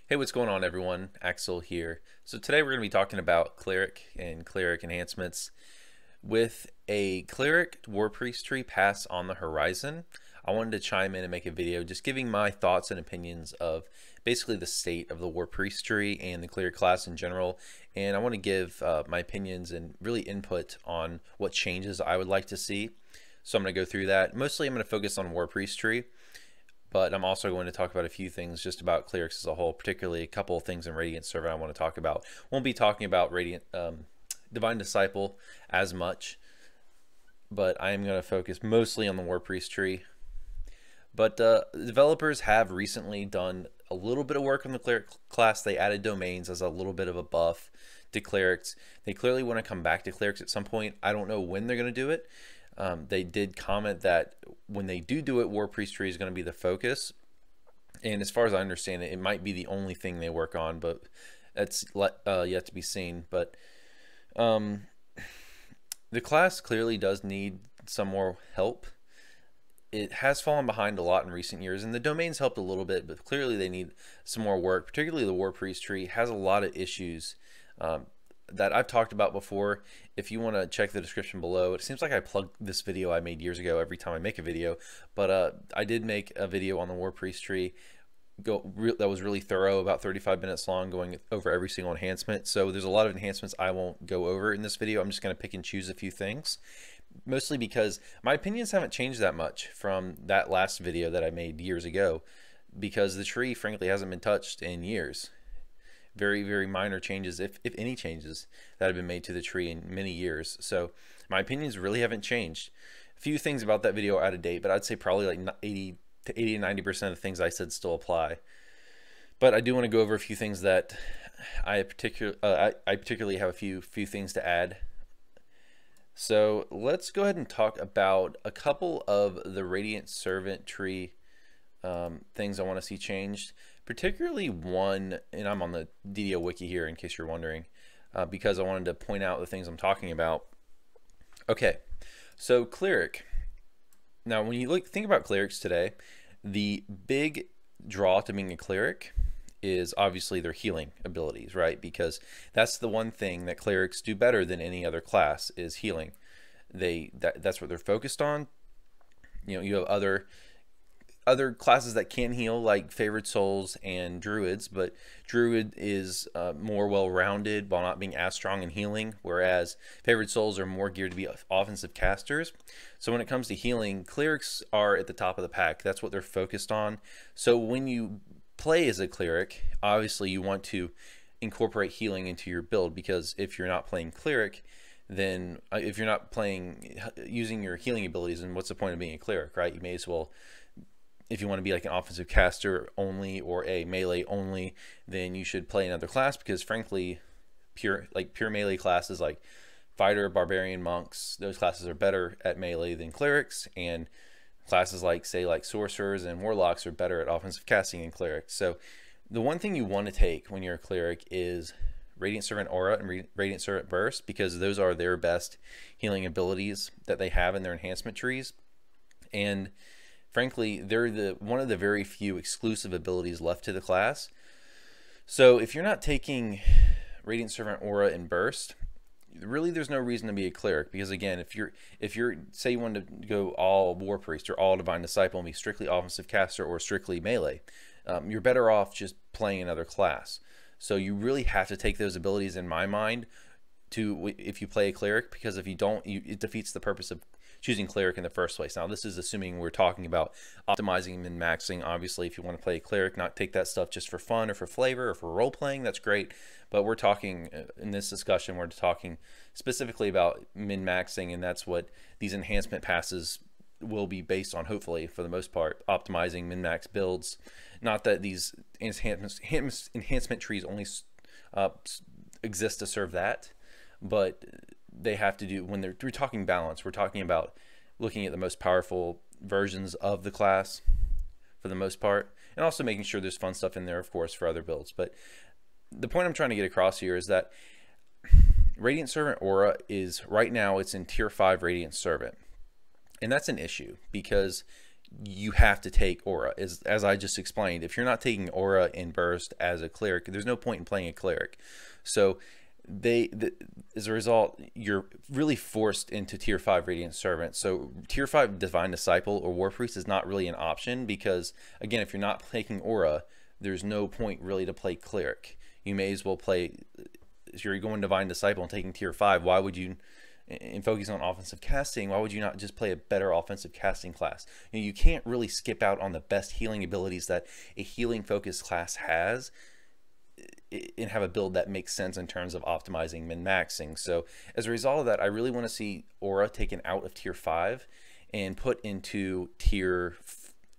Hey, what's going on, everyone? Axel here. So today we're going to be talking about Cleric and Cleric enhancements. With a Cleric War Priest tree pass on the horizon, I wanted to chime in and make a video just giving my thoughts and opinions of basically the state of the War Priest tree and the Cleric class in general. And I want to give my opinions and really input on what changes I would like to see. So I'm going to go through that. Mostly I'm going to focus on War Priest tree, but I'm also going to talk about a few things just about clerics as a whole, particularly a couple of things in Radiant Servant I want to talk about. Won't be talking about Radiant Divine Disciple as much, but I am going to focus mostly on the War Priest tree. But developers have recently done a little bit of work on the Cleric class. They added domains as a little bit of a buff to clerics. They clearly want to come back to clerics at some point. I don't know when they're going to do it. They did comment that when they do it, War Priest tree is going to be the focus. And as far as I understand it, it might be the only thing they work on, but that's yet to be seen. But the class clearly does need some more help. It has fallen behind a lot in recent years, and the domains helped a little bit, but clearly they need some more work. Particularly the War Priest tree has a lot of issues that I've talked about before. If you want to check the description below, it seems like I plug this video I made years ago every time I make a video, but I did make a video on the War Priest tree that was really thorough, about 35 minutes long, going over every single enhancement. So there's a lot of enhancements I won't go over in this video. I'm just going to pick and choose a few things, mostly because my opinions haven't changed that much from that last video that I made years ago, because the tree frankly hasn't been touched in years. Very minor changes, if any changes, that have been made to the tree in many years. So my opinions really haven't changed. A few things about that video are out of date, but I'd say probably like 80 to 90% of the things I said still apply. But I do want to go over a few things that I particularly have a few things to add. So let's go ahead and talk about a couple of the Radiant Servant tree things I want to see changed. Particularly one, and I'm on the DDO wiki here in case you're wondering, because I wanted to point out the things I'm talking about. Okay, so Cleric. Now when you think about clerics today, the big draw to being a cleric is obviously their healing abilities, right? Because that's the one thing that clerics do better than any other class, is healing. That's what they're focused on. You know, you have other classes that can heal, like Favored Souls and Druids, but Druid is more well-rounded while not being as strong in healing, whereas Favored Souls are more geared to be offensive casters. So when it comes to healing, clerics are at the top of the pack. That's what they're focused on. So when you play as a cleric, obviously you want to incorporate healing into your build, because if you're not playing cleric, then if you're not playing using your healing abilities, then what's the point of being a cleric, right? You may as well, if you want to be like an offensive caster only or a melee only, then you should play another class, because frankly, pure melee classes like fighter, barbarian, monks, those classes are better at melee than clerics, and classes like, say, like sorcerers and warlocks are better at offensive casting than clerics. So the one thing you want to take when you're a cleric is Radiant Servant Aura and Radiant Servant Burst, because those are their best healing abilities that they have in their enhancement trees. And frankly, they're one of the very few exclusive abilities left to the class. So if you're not taking Radiant Servant Aura and Burst, really there's no reason to be a cleric, because again, if you're say you wanted to go all War Priest or all Divine Disciple and be strictly offensive caster or strictly melee, you're better off just playing another class. So you really have to take those abilities, in my mind, if you play a cleric, because if you don't, it defeats the purpose of choosing cleric in the first place. Now this is assuming we're talking about optimizing and min-maxing. Obviously, if you want to play a cleric, not take that stuff just for fun or for flavor or for role playing, that's great. But we're talking in this discussion, we're talking specifically about min-maxing, and that's what these enhancement passes will be based on, hopefully, for the most part, optimizing min-max builds. Not that these enhancement trees only exist to serve that, but they have to do, when we're talking balance, we're talking about looking at the most powerful versions of the class for the most part, and also making sure there's fun stuff in there, of course, for other builds. But the point I'm trying to get across here is that Radiant Servant Aura is, right now, it's in tier 5 Radiant Servant. And that's an issue, because you have to take aura. As I just explained, if you're not taking aura in burst as a cleric, there's no point in playing a cleric. So as a result, you're really forced into tier 5 Radiant Servant. So tier 5 Divine Disciple or War Priest is not really an option, because again, if you're not taking aura, there's no point really to play cleric. You may as well play, if you're going Divine Disciple and taking tier 5, why would you, in focusing on offensive casting, why would you not just play a better offensive casting class? You can't really skip out on the best healing abilities that a healing focused class has and have a build that makes sense in terms of optimizing min-maxing. So as a result of that, I really want to see aura taken out of tier 5 and put into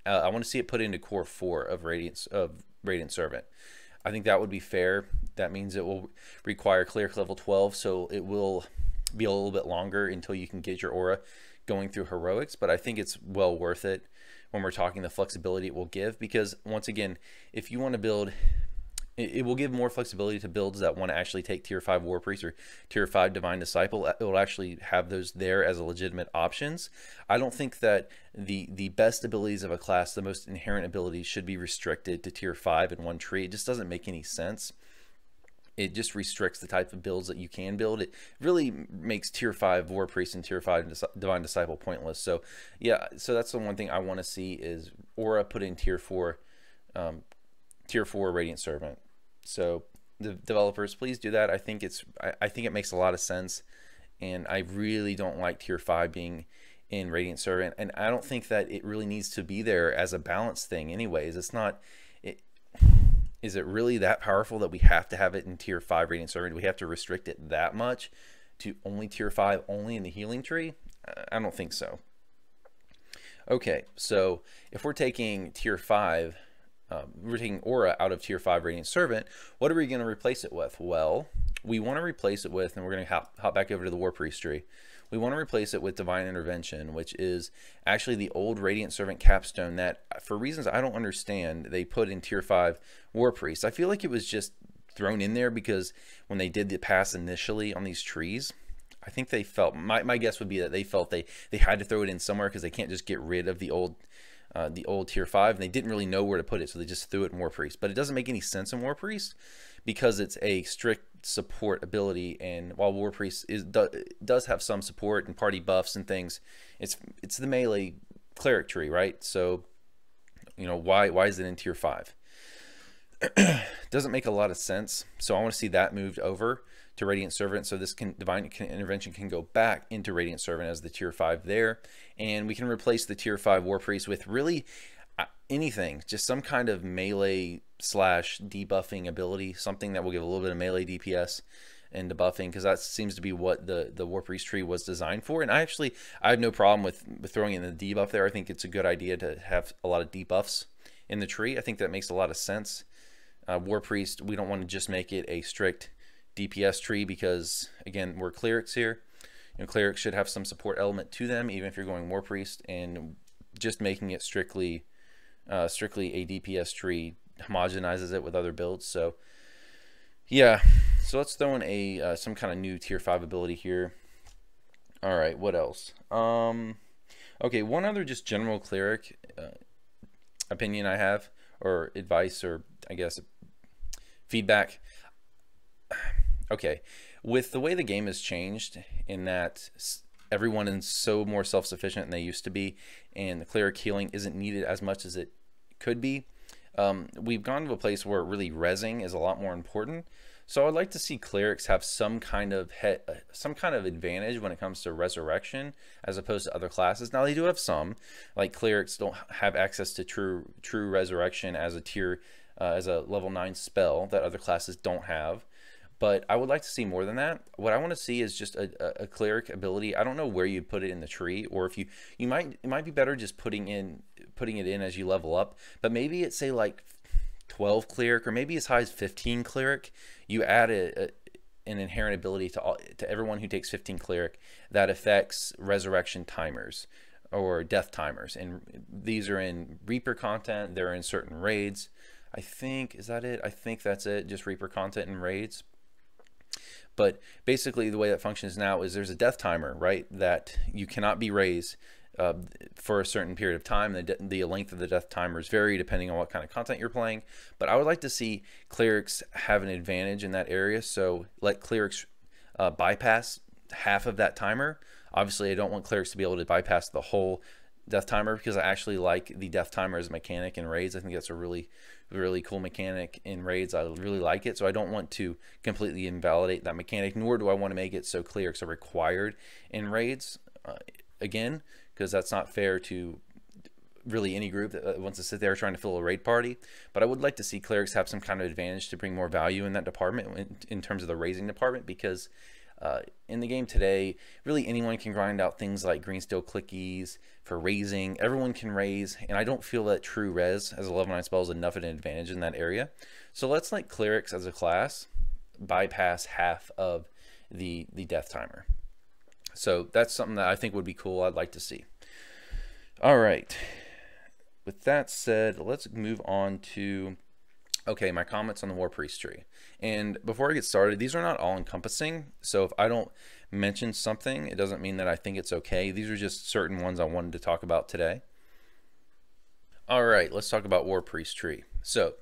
I want to see it put into core 4 of Radiant Servant. I think that would be fair. That means it will require cleric level 12, so it will be a little bit longer until you can get your aura going through heroics, but I think it's well worth it when we're talking the flexibility it will give, because once again, if you want to build, it will give more flexibility to builds that want to actually take tier 5 War Priest or tier 5 Divine Disciple. It will actually have those there as a legitimate options. I don't think that the best abilities of a class, the most inherent abilities, should be restricted to tier 5 in one tree. It just doesn't make any sense. It just restricts the type of builds that you can build. It really makes tier 5 War Priest and tier 5 Divine Disciple pointless. So yeah, so that's the one thing I want to see is aura put in tier 4 Radiant Servant. So the developers, please do that. I think it makes a lot of sense, and I really don't like tier 5 being in Radiant Servant, and I don't think that it really needs to be there as a balance thing anyways. It's not, is it really that powerful that we have to have it in tier 5 Radiant Servant? Do we have to restrict it that much to only tier 5 only in the healing tree? I don't think so. Okay, so if we're taking tier 5, we're taking aura out of tier 5 Radiant Servant, what are we going to replace it with? Well, we want to replace it with, and we're going to hop back over to the War Priest tree. We want to replace it with Divine Intervention, which is actually the old Radiant Servant capstone that, for reasons I don't understand, they put in tier 5 War Priest. I feel like it was just thrown in there because when they did the pass initially on these trees, I think they felt, my guess would be that they felt they had to throw it in somewhere because they can't just get rid of the old tier 5, and they didn't really know where to put it, so they just threw it in War Priest. But it doesn't make any sense in War Priest because it's a strict support ability, and while War Priest does have some support and party buffs and things, it's the melee cleric tree, right? So why is it in tier 5? Doesn't make a lot of sense. So I want to see that moved over to Radiant Servant, so this Divine Intervention can go back into Radiant Servant as the tier 5 there, and we can replace the tier 5 War Priest with really anything, just some kind of melee / debuffing ability, something that will give a little bit of melee DPS and debuffing, because that seems to be what the War Priest tree was designed for. And I have no problem with throwing in the debuff there. I think it's a good idea to have a lot of debuffs in the tree. I think that makes a lot of sense. War Priest, we don't want to just make it a strict DPS tree because, again, we're clerics here. Clerics should have some support element to them, even if you're going War Priest, and just making it strictly a DPS tree homogenizes it with other builds. So yeah, so let's throw in some kind of new tier 5 ability here. All right, what else? Okay, one other just general cleric opinion I have, or advice, or I guess feedback. Okay, with the way the game has changed, in that everyone is so more self-sufficient than they used to be, and the cleric healing isn't needed as much as it could be, we've gone to a place where really rezzing is a lot more important. So I'd like to see clerics have some kind of advantage when it comes to resurrection as opposed to other classes. Now they do have some, like clerics don't have access to true resurrection as a level 9 spell that other classes don't have. But I would like to see more than that. What I want to see is just a cleric ability. I don't know where you put it in the tree, or if it might be better just putting it in as you level up. But maybe it's, say, like 12 cleric, or maybe as high as 15 cleric. You add an inherent ability to everyone who takes 15 cleric that affects resurrection timers or death timers, and these are in Reaper content. They're in certain raids. I think, is that it? I think that's it. Just Reaper content and raids. But basically the way that functions now is there's a death timer, right, that you cannot be raised for a certain period of time. The length of the death timers vary depending on what kind of content you're playing, but I would like to see clerics have an advantage in that area. So let clerics bypass half of that timer. Obviously, I don't want clerics to be able to bypass the whole death timer, because I actually like the death timer as a mechanic in raids. I think that's a really cool mechanic in raids. I really like it, so I don't want to completely invalidate that mechanic, nor do I want to make it so clerics are required in raids again, because that's not fair to really any group that wants to sit there trying to fill a raid party. But I would like to see clerics have some kind of advantage to bring more value in that department, in terms of the raising department, because in the game today, really anyone can grind out things like green steel clickies for raising. Everyone can raise, and I don't feel that true res as a level 9 spell is enough of an advantage in that area. So let's let clerics as a class bypass half of the death timer. So that's something that I think would be cool. I'd like to see. All right. With that said, let's move on to my comments on the War Priest tree. And before I get started, these are not all encompassing. So if I don't mention something, it doesn't mean that I think it's okay. These are just certain ones I wanted to talk about today. All right, let's talk about War Priest tree. So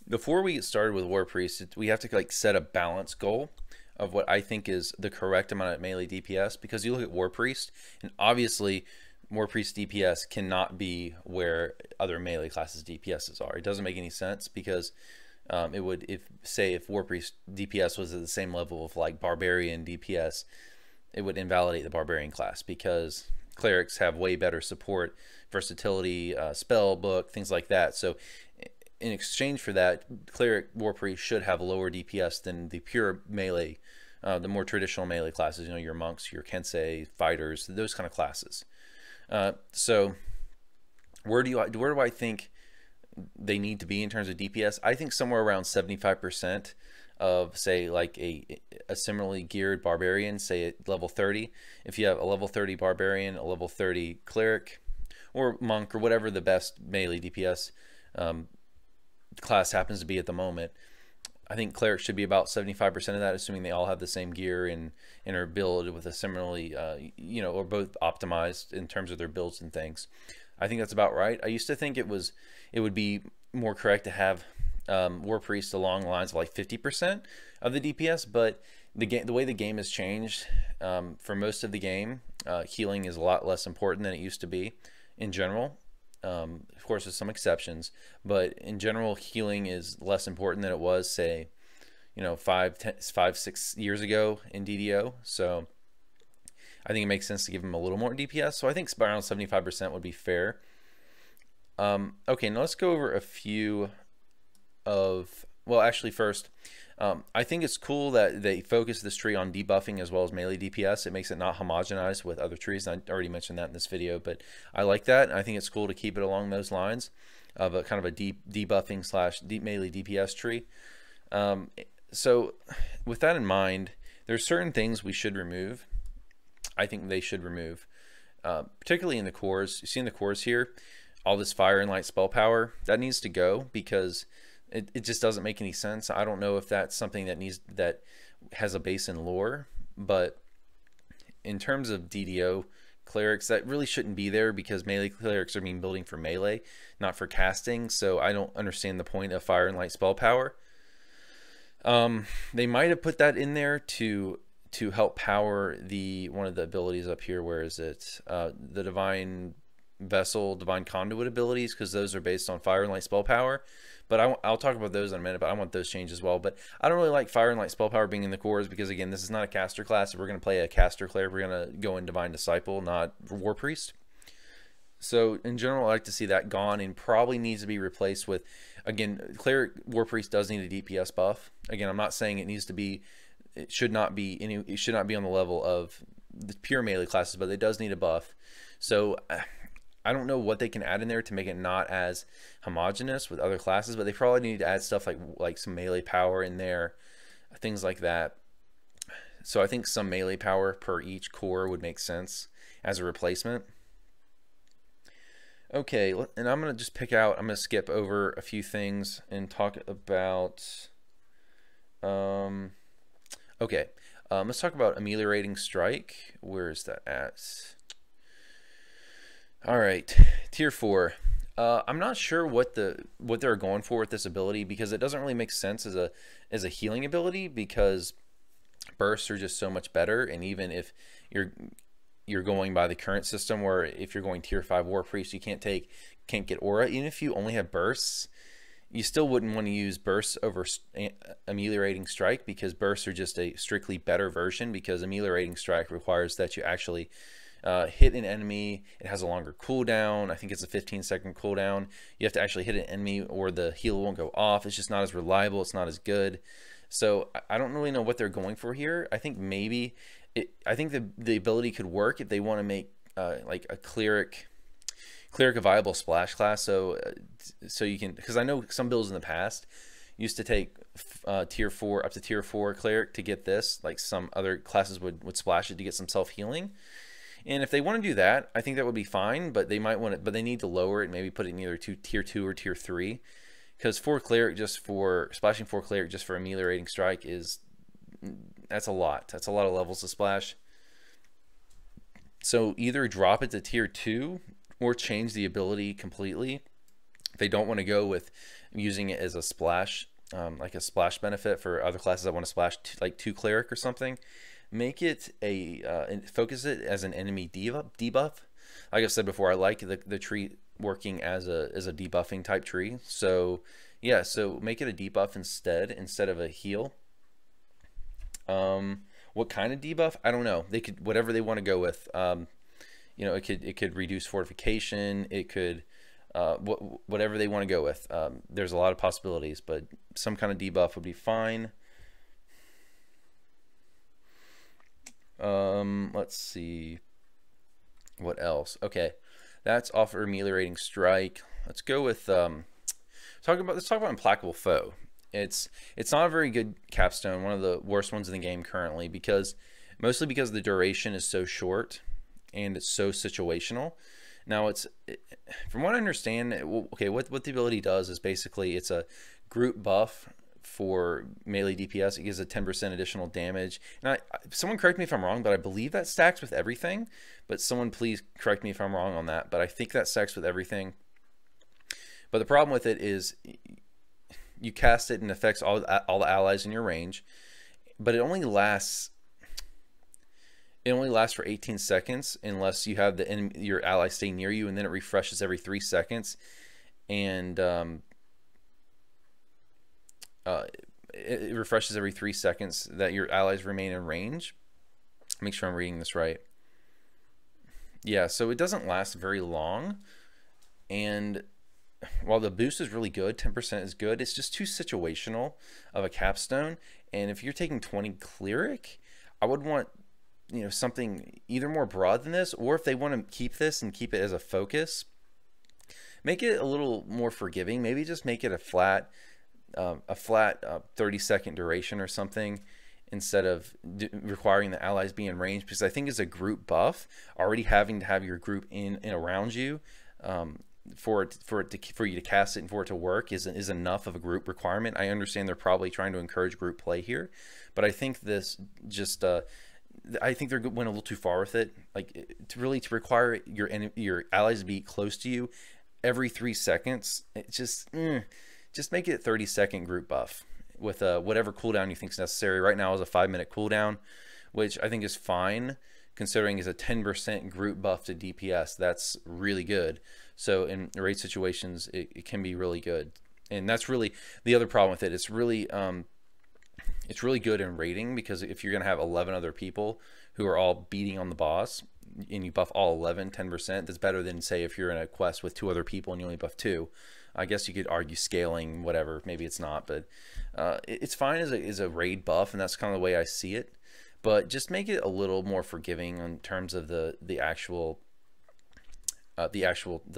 before we get started with War Priest, we have to set a balance goal of what I think is the correct amount of melee DPS, because you look at War Priest, and obviously War Priest DPS cannot be where other melee classes DPSs are. It doesn't make any sense, because it would, if War Priest DPS was at the same level of like Barbarian DPS, it would invalidate the Barbarian class, because clerics have way better support, versatility, spell book, things like that. So in exchange for that, cleric War Priest should have lower DPS than the pure melee, the more traditional melee classes, you know, your monks, your kensei, fighters, those kind of classes. So where do I think they need to be in terms of DPS? I think somewhere around 75% of, say, like a similarly geared barbarian, say at level 30. If you have a level 30 barbarian, a level 30 cleric or monk, or whatever the best melee DPS class happens to be at the moment, I think clerics should be about 75% of that, assuming they all have the same gear and are built with a similarly, you know, or both optimized in terms of their builds and things. I think that's about right. I used to think it would be more correct to have War Priest along the lines of like 50% of the DPS, but the way the game has changed, for most of the game, healing is a lot less important than it used to be in general. Of course, there's some exceptions, but in general, healing is less important than it was, say, you know, 6 years ago in DDO. So I think it makes sense to give them a little more DPS. So I think around 75% would be fair. Okay, now let's go over a few of, well, actually first, I think it's cool that they focus this tree on debuffing as well as melee DPS. It makes it not homogenized with other trees. I already mentioned that in this video, but I like that. I think it's cool to keep it along those lines of a kind of a debuffing slash deep melee DPS tree. So with that in mind, there's certain things we should remove. I think they should remove, particularly in the cores. You see in the cores here, all this fire and light spell power, that needs to go, because it just doesn't make any sense. I don't know if that's something that has a base in lore, but in terms of DDO clerics, that really shouldn't be there, because melee clerics are being building for melee, not for casting. So I don't understand the point of fire and light spell power. They might have put that in there to help power one of the abilities up here. Where is it? The divine vessel, divine conduit abilities, because those are based on fire and light spell power. But I'll talk about those in a minute, but I want those changed as well. But I don't really like fire and light spell power being in the cores, because again, this is not a caster class. If we're going to play a caster cleric, we're going to go in divine disciple, not war priest. So in general, I like to see that gone, and probably needs to be replaced with, again, cleric war priest does need a DPS buff. Again, I'm not saying it should not be on the level of the pure melee classes, but it does need a buff. So I don't know what they can add in there to make it not as homogenous with other classes, but they probably need to add stuff like some melee power in there, things like that. So I think some melee power per each core would make sense as a replacement. Okay, and I'm going to just pick out, I'm going to skip over a few things and talk about, let's talk about ameliorating strike. Where is that at? All right, tier 4. I'm not sure what they're going for with this ability, because it doesn't really make sense as a healing ability, because bursts are just so much better. And even if you're going by the current system, where if you're going tier 5 war priest, you can't get aura. Even if you only have bursts, you still wouldn't want to use bursts over ameliorating strike, because bursts are just a strictly better version, because ameliorating strike requires that you actually hit an enemy. It has a longer cooldown. I think it's a 15-second cooldown. You have to actually hit an enemy or the heal won't go off. It's just not as reliable. It's not as good. So I don't really know what they're going for here. I think maybe I think the ability could work if they want to make like a cleric a viable splash class. So you can, because I know some builds in the past used to take tier 4 up to tier 4 cleric to get this. Like some other classes would splash it to get some self healing. And if they want to do that, I think that would be fine. But they might want it, but they need to lower it, maybe put it in either tier 2 or tier 3. Because 4 cleric just for splashing 4 cleric just for ameliorating strike that's a lot. That's a lot of levels to splash. So either drop it to tier 2 or change the ability completely. If they don't want to go with using it as a splash, like a splash benefit for other classes that want to splash like 2 cleric or something, make it and focus it as an enemy debuff. Like I said before, I like the tree working as a debuffing type tree. So yeah, so make it a debuff instead of a heal. What kind of debuff? I don't know. They could, whatever they want to go with. You know, it could reduce fortification. It could whatever they want to go with. There's a lot of possibilities, but some kind of debuff would be fine. Let's see what else. Okay, that's offer ameliorating strike. Let's go with let's talk about implacable foe. It's not a very good capstone, one of the worst ones in the game currently, mostly because the duration is so short and it's so situational. Now from what I understand, okay, what the ability does is basically it's a group buff for melee DPS. It gives a 10% additional damage. And someone correct me if I'm wrong, but I believe that stacks with everything. But someone please correct me if I'm wrong on that. But I think that stacks with everything. But the problem with it is you cast it and affects all the allies in your range, but it only lasts for 18 seconds unless you have your ally stay near you, and then it refreshes every 3 seconds. And it refreshes every 3 seconds that your allies remain in range. Make sure I'm reading this right. Yeah, so it doesn't last very long, and while the boost is really good, 10% is good, it's just too situational of a capstone. And if you're taking 20 cleric, I would want, you know, something either more broad than this, or if they want to keep this and keep it as a focus, make it a little more forgiving. Maybe just make it a flat 30-second duration or something, instead of requiring the allies be in range, because I think as a group buff, already having to have your group in and around you for you to cast it and for it to work is enough of a group requirement. I understand they're probably trying to encourage group play here, but I think this just I think they're went a little too far with it. Like to require your allies to be close to you every 3 seconds. It just make it a 30-second group buff with whatever cooldown you think is necessary. Right now is a 5-minute cooldown, which I think is fine considering it's a 10% group buff to DPS. That's really good. So in raid situations, it can be really good. And that's really the other problem with it. It's really good in raiding, because if you're going to have 11 other people who are all beating on the boss and you buff all 11, 10%, that's better than, say, if you're in a quest with 2 other people and you only buff 2. I guess you could argue scaling, whatever, maybe it's not, but it's fine as a raid buff, and that's kind of the way I see it. But just make it a little more forgiving in terms of the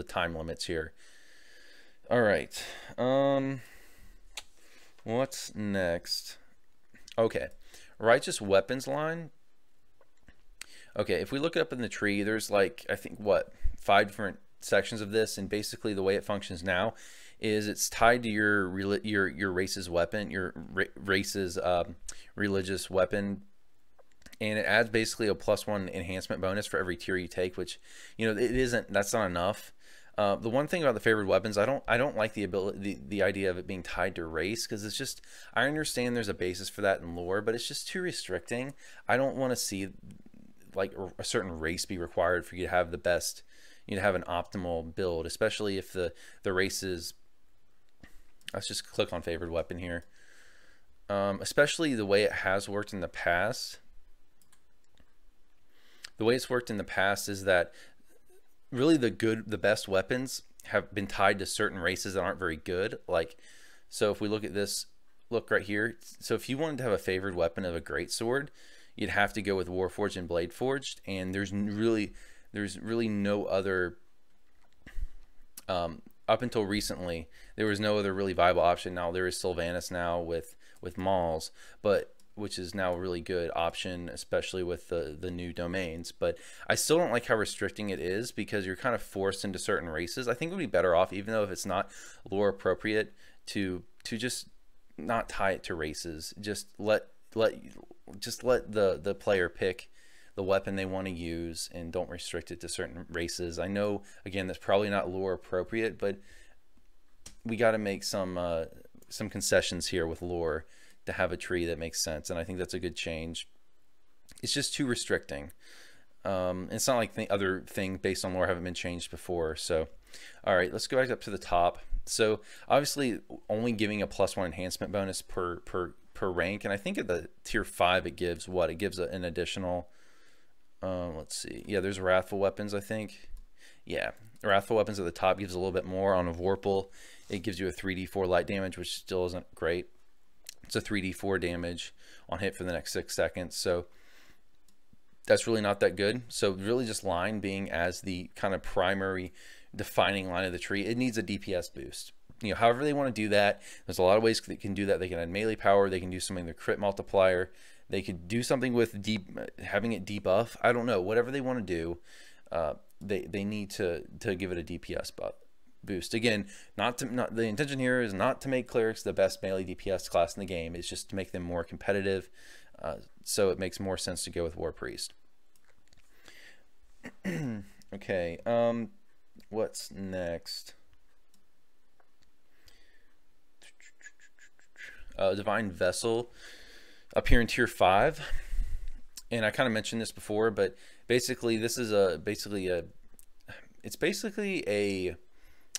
time limits here. All right, what's next? Okay, righteous weapons line. Okay, if we look up in the tree, there's like, I think, what, 5 different sections of this, and basically the way it functions now is it's tied to your race's weapon, your race's religious weapon, and it adds basically a +1 enhancement bonus for every tier you take, which, you know, that's not enough. The one thing about the favored weapons, I don't like the idea of it being tied to race, because it's just, I understand there's a basis for that in lore, but it's just too restricting. I don't want to see like a certain race be required for you to have the best, you know, have an optimal build, especially if the race is, let's just click on favored weapon here. Especially the way it has worked in the past. The way it's worked in the past is that really the best weapons have been tied to certain races that aren't very good. Like, so if we look at this, look right here. So if you wanted to have a favored weapon of a greatsword, you'd have to go with Warforged and Blade Forged, and there's really no other, up until recently, there was no other really viable option. Now there is Sylvanas now with Mauls, but which is now a really good option, especially with the new domains. But I still don't like how restricting it is, because you're kind of forced into certain races. I think it would be better off, even though if it's not lore appropriate, to just not tie it to races. Just let the player pick the weapon they want to use, and don't restrict it to certain races. I know, again, that's probably not lore appropriate, but we got to make some concessions here with lore to have a tree that makes sense, and I think that's a good change. It's just too restricting. It's not like the other thing based on lore haven't been changed before. So, all right, let's go back up to the top. So obviously only giving a +1 enhancement bonus per rank, and I think at the tier 5 it gives what? It gives an additional, let's see, yeah, there's wrathful weapons, I think. Yeah, wrathful weapons at the top gives a little bit more. On a Vorpal, it gives you a 3d4 light damage, which still isn't great. It's a 3d4 damage on hit for the next 6 seconds, so that's really not that good. So really just line being as the kind of primary defining line of the tree, it needs a DPS boost. You know, however they want to do that, there's a lot of ways they can do that. They can add melee power, they can do something with crit multiplier, they could do something with having it debuff. I don't know, whatever they want to do, they need to give it a DPS boost. Again, the intention here is not to make clerics the best melee DPS class in the game. It's just to make them more competitive, so it makes more sense to go with War Priest. Okay, what's next? Divine Vessel up here in tier 5, and I kind of mentioned this before, but basically this is it's basically a,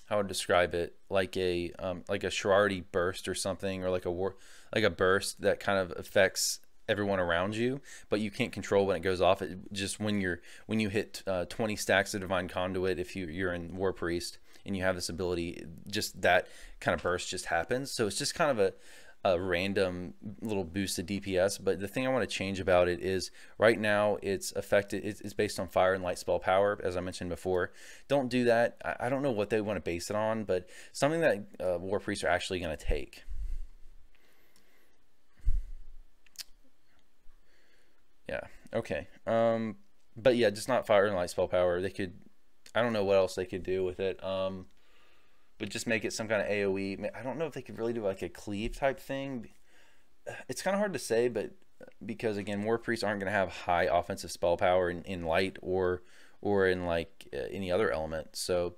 how would I describe it, like a Shirardi burst or something, or like a burst that kind of affects everyone around you, but you can't control when it goes off. It just when you hit 20 stacks of Divine Conduit, if you're in War Priest and you have this ability, just that kind of burst just happens. So it's just kind of a random little boost to DPS. But the thing I want to change about it is right now it's affected, it's based on fire and light spell power, as I mentioned before. Don't do that. I don't know what they want to base it on, but something that War Priests are actually going to take. Yeah, okay. But yeah, just not fire and light spell power. They could, I don't know what else they could do with it. But just make it some kind of AoE. I don't know if they could really do like a cleave type thing. It's kind of hard to say, but because again, War Priests aren't going to have high offensive spell power in light or in like any other element. So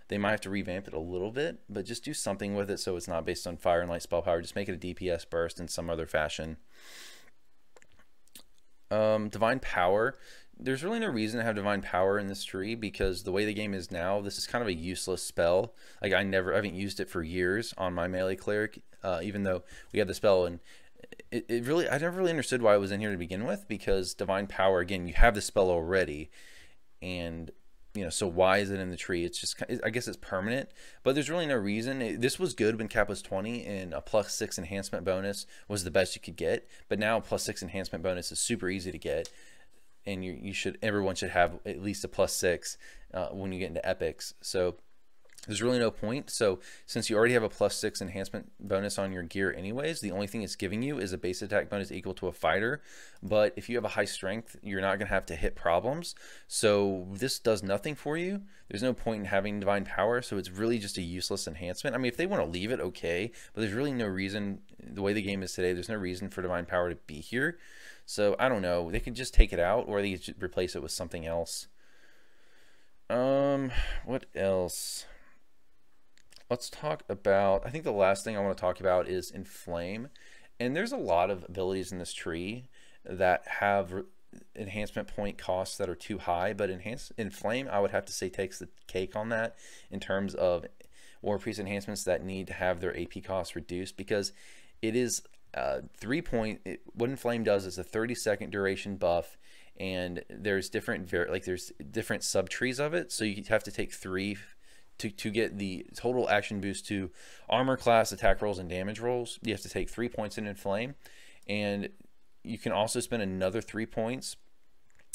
they might have to revamp it a little bit, but just do something with it so it's not based on fire and light spell power. Just make it a DPS burst in some other fashion. Divine Power. There's really no reason to have Divine Power in this tree, because the way the game is now, this is kind of a useless spell. Like I haven't used it for years on my melee cleric, even though we had the spell, and it really, I never really understood why it was in here to begin with, because Divine Power, again, you have the spell already, and you know, so why is it in the tree? It's just, I guess it's permanent, but there's really no reason. This was good when cap was 20, and a +6 enhancement bonus was the best you could get, but now a +6 enhancement bonus is super easy to get. And everyone should have at least a +6 when you get into epics. So there's really no point. So since you already have a +6 enhancement bonus on your gear anyways, the only thing it's giving you is a base attack bonus equal to a fighter. But if you have a high strength, you're not going to have to hit problems. So this does nothing for you. There's no point in having divine power. So it's really just a useless enhancement. I mean, if they want to leave it, okay. But there's really no reason, the way the game is today, there's no reason for divine power to be here. So I don't know. They could just take it out, or they could just replace it with something else. What else? Let's talk about, I think the last thing I want to talk about is Inflame. And there's a lot of abilities in this tree that have enhancement point costs that are too high, but Inflame, I would have to say, takes the cake on that in terms of War Priest enhancements that need to have their AP costs reduced, because it is 3 point, what Inflame does is a 30-second duration buff, and there's different sub-trees of it, so you have to take 3 to get the total action boost to armor class, attack rolls, and damage rolls. You have to take 3 points in Inflame, and you can also spend another 3 points,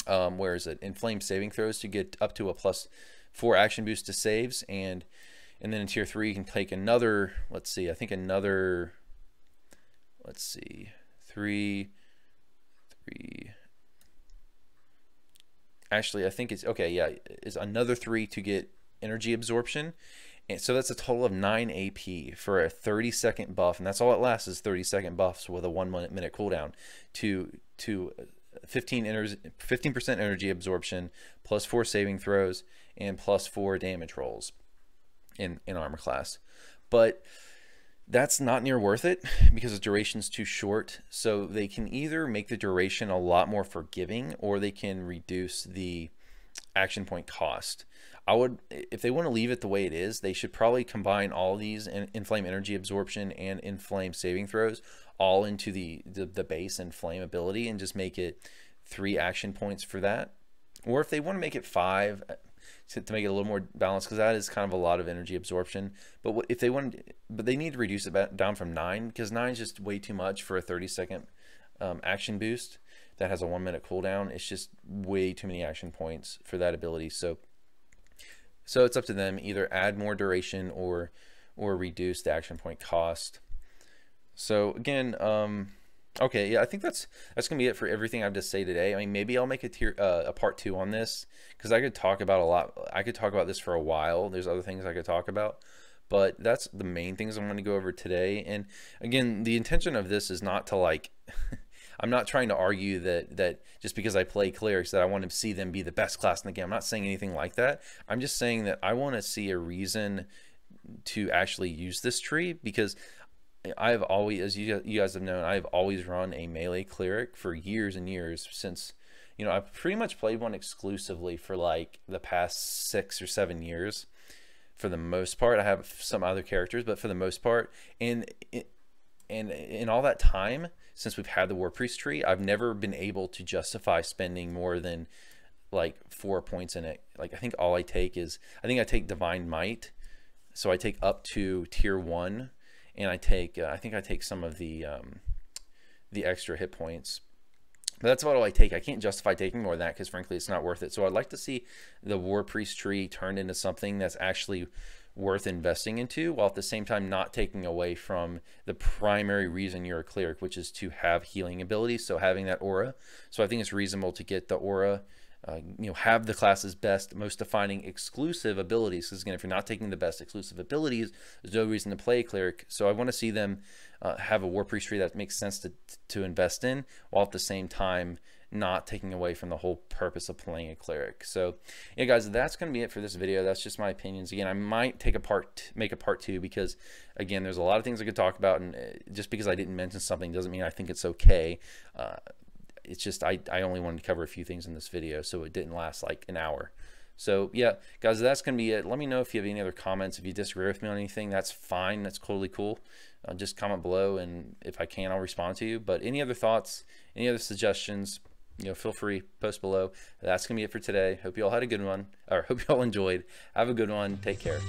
where is it, Inflame saving throws, to get up to a +4 action boost to saves, and then in tier 3 you can take another, let's see, I think another, let's see, 3, actually I think it's, okay, yeah, it's another 3 to get energy absorption, and so that's a total of 9 AP for a 30-second buff, and that's all it lasts, is 30-second buffs with a 1-minute cooldown to 15% energy absorption, +4 saving throws, and +4 damage rolls in armor class. But that's not near worth it because the duration's too short. So they can either make the duration a lot more forgiving, or they can reduce the action point cost. I would, if they want to leave it the way it is, they should probably combine all these Inflame energy absorption and Inflame saving throws all into the base Inflame ability, and just make it 3 action points for that. Or if they want to make it 5 to make it a little more balanced, because that is kind of a lot of energy absorption. But if they want, but they need to reduce it down from 9, because 9 is just way too much for a 30-second action boost that has a 1-minute cooldown. It's just way too many action points for that ability. So it's up to them, either add more duration or reduce the action point cost. So again, okay, yeah, I think that's gonna be it for everything I have to say today. I mean, maybe I'll make a part 2 on this, because I could talk about a lot. I could talk about this for a while. There's other things I could talk about, but that's the main things I'm going to go over today. And again, the intention of this is not to, like, I'm not trying to argue that just because I play clerics that I want to see them be the best class in the game. I'm not saying anything like that. I'm just saying that I want to see a reason to actually use this tree, because I've always, as you guys have known, I've always run a melee cleric for years and years, since, you know, I've pretty much played one exclusively for like the past 6 or 7 years for the most part. I have some other characters, but for the most part, and in all that time since we've had the War Priest tree, I've never been able to justify spending more than like 4 points in it. Like, I think all I take is, I think I take Divine Might, so I take up to tier 1, and I take I think I take some of the extra hit points. But that's about all I take. I can't justify taking more than that, because frankly it's not worth it. So I'd like to see the War Priest tree turned into something that's actually worth investing into, while at the same time not taking away from the primary reason you're a cleric, which is to have healing abilities, so having that aura. So I think it's reasonable to get the aura, you know, have the class's best, most defining exclusive abilities, because again, if you're not taking the best exclusive abilities, there's no reason to play a cleric. So I want to see them have a War Priest tree that makes sense to invest in, while at the same time not taking away from the whole purpose of playing a cleric. So yeah, guys, that's going to be it for this video. That's just my opinions. Again, I might make a part 2, because again, there's a lot of things I could talk about, and just because I didn't mention something doesn't mean I think it's okay. It's just I only wanted to cover a few things in this video, so it didn't last like an hour. So yeah, guys, that's going to be it. Let me know if you have any other comments. If you disagree with me on anything, that's fine. That's totally cool. Just comment below, and if I can, I'll respond to you. But any other thoughts, any other suggestions, you know, feel free, post below. That's going to be it for today. Hope you all had a good one, or hope you all enjoyed. Have a good one. Take care.